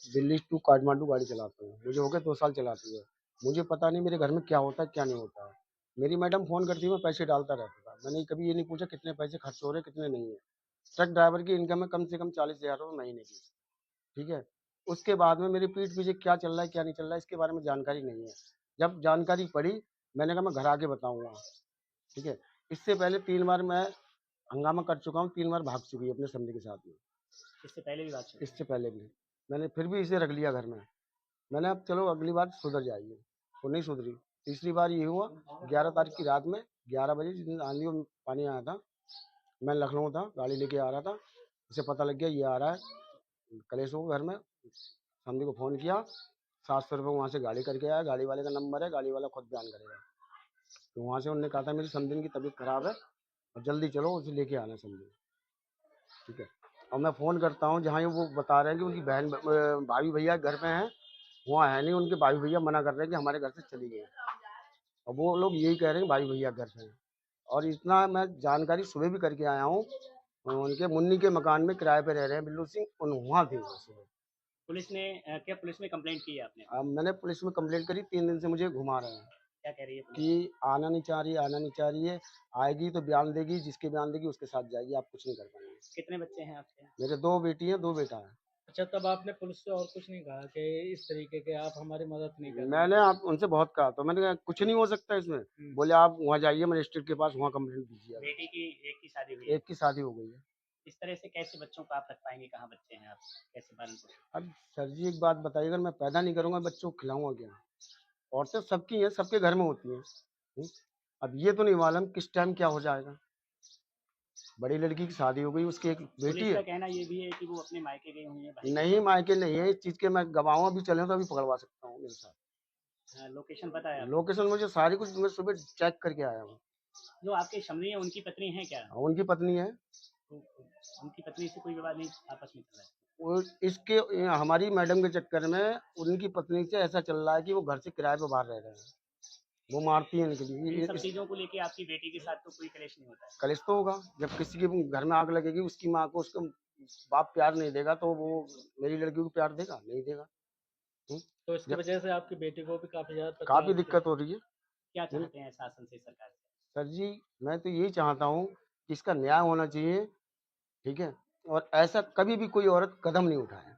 Delhi to Kathmandu गाड़ी चलाता हूँ। मुझे हो गए 2 साल चलाते हुए। मुझे पता नहीं मेरे घर में क्या होता है, क्या नहीं होता है। मेरी मैडम फ़ोन करती है, मैं पैसे डालता रहता था। मैंने कभी ये नहीं पूछा कितने पैसे खर्च हो रहे हैं, कितने नहीं है। ट्रक ड्राइवर की इनकम है कम से कम 40,000 रुपए महीने की, ठीक है? उसके बाद में मेरी पीठ पीछे क्या चल रहा है, क्या नहीं चल रहा है, इसके बारे में जानकारी नहीं है। जब जानकारी पड़ी, मैंने कहा मैं घर आके बताऊँगा, ठीक है? इससे पहले 3 बार मैं हंगामा कर चुका हूँ, 3 बार भाग चुकी है अपने समधी के साथ में। इससे पहले भी बात चल रही इससे पहले भी। मैंने फिर भी इसे रख लिया घर में। मैंने अब चलो अगली बार सुधर जाएगी, वो नहीं सुधरी। तीसरी बार ये हुआ 11 तारीख की रात में 11 बजे जिस दिन आंधी और पानी आया था, मैं लखनऊ था, गाड़ी लेके आ रहा था। उसे पता लग गया ये आ रहा है कलेश को घर में। समधी को फ़ोन किया, 700 रुपये वहाँ से गाड़ी करके आया, गाड़ी वाले का नंबर है, गाड़ी वाला खुद बयान करेगा। तो वहाँ से उन्होंने कहा था मेरी समधी की तबीयत खराब है और जल्दी चलो उसे लेके आना समधी, ठीक है? और मैं फ़ोन करता हूँ जहाँ ये वो बता रहे हैं कि उनकी बहन भाभी भैया घर पे हैं, वहाँ है नहीं, उनके भाई भैया मना कर रहे हैं कि हमारे घर से चली गई। और वो लोग यही कह रहे हैं भाई भैया घर पे हैं। और इतना मैं जानकारी सुबह भी करके आया हूँ, उनके मुन्नी के मकान में किराए पे रह रहे हैं बिल्लू सिंह, उन वहाँ थे वो सुबह। पुलिस ने क्या पुलिस में कंप्लेंट की है आपने? अब मैंने पुलिस में कंप्लेंट करी, 3 दिन से मुझे घुमा रहे हैं क्या कह रही है पुलिस? कि आना नहीं चाह रही है, आना नहीं चाह रही है। आएगी तो बयान देगी, जिसके बयान देगी उसके साथ जाएगी, आप कुछ नहीं कर पाएंगे। कितने बच्चे हैं आपके? मेरे 2 बेटी हैं, 2 बेटा है। अच्छा, तब आपने पुलिस से और कुछ नहीं कहा कि इस तरीके के आप हमारी मदद नहीं कर रहे हैं? मैंने आप उनसे बहुत कहा, तो मैंने कहा कुछ नहीं हो सकता इसमें। बोले आप वहाँ जाइए मजिस्ट्रेट के पास, वहाँ कंप्लेंट दीजिए। बेटी की एक की शादी हुई है। एक की शादी हो गई है। इस तरह से कैसे बच्चों को आप रख पाएंगे? कहाँ बच्चे हैं आप? कैसे पालन पोषण? अब सर जी एक बात बताइए, अगर मैं पैदा नहीं करूँगा बच्चों को खिलाऊँगा क्या? औरतें सबकी हैं, सबके घर में होती हैं। अब ये तो नहीं मालूम किस टाइम क्या हो जाएगा। बड़ी लड़की की शादी हो गई, उसकी एक बेटी पुलिस का है। कहना ये भी है कि वो अपने मायके गई हुई है भाई के नहीं मायके नहीं है, इस चीज़ के मैं गवाह अभी चले तो अभी पकड़वा सकता हूँ मेरे साथ। साथ। लोकेशन पता है आपको? लोकेशन मुझे सारी कुछ मैं सुबह चेक करके आया हूँ। जो आपके समधी है उनकी पत्नी है क्या? उनकी पत्नी है। तो उनकी पत्नी से कोई विवाद नहीं आपस में चल रहा है? वो इसके हमारी मैडम के चक्कर में उनकी पत्नी से ऐसा चल रहा है कि वो घर से किराए पे बाहर रह रहे हैं। वो मारती है इनके इन लिए। सब चीज़ों को लेके आपकी बेटी के साथ तो कोई कलेश नहीं होता है? कलेश तो होगा जब किसी के घर में आग लगेगी, उसकी माँ को उसका बाप प्यार नहीं देगा तो वो मेरी लड़की को प्यार देगा, नहीं देगा। हम्म? तो इसकी जब वजह से आपकी बेटी को भी काफ़ी ज़्यादा तकलीफ काफी होती है। दिक्कत हो रही है। क्या हम्म? चाहते हैं शासन से, सरकार से? सर जी मैं तो यही चाहता हूँ कि इसका न्याय होना चाहिए, ठीक है? और ऐसा कभी भी कोई औरत कदम नहीं उठाए।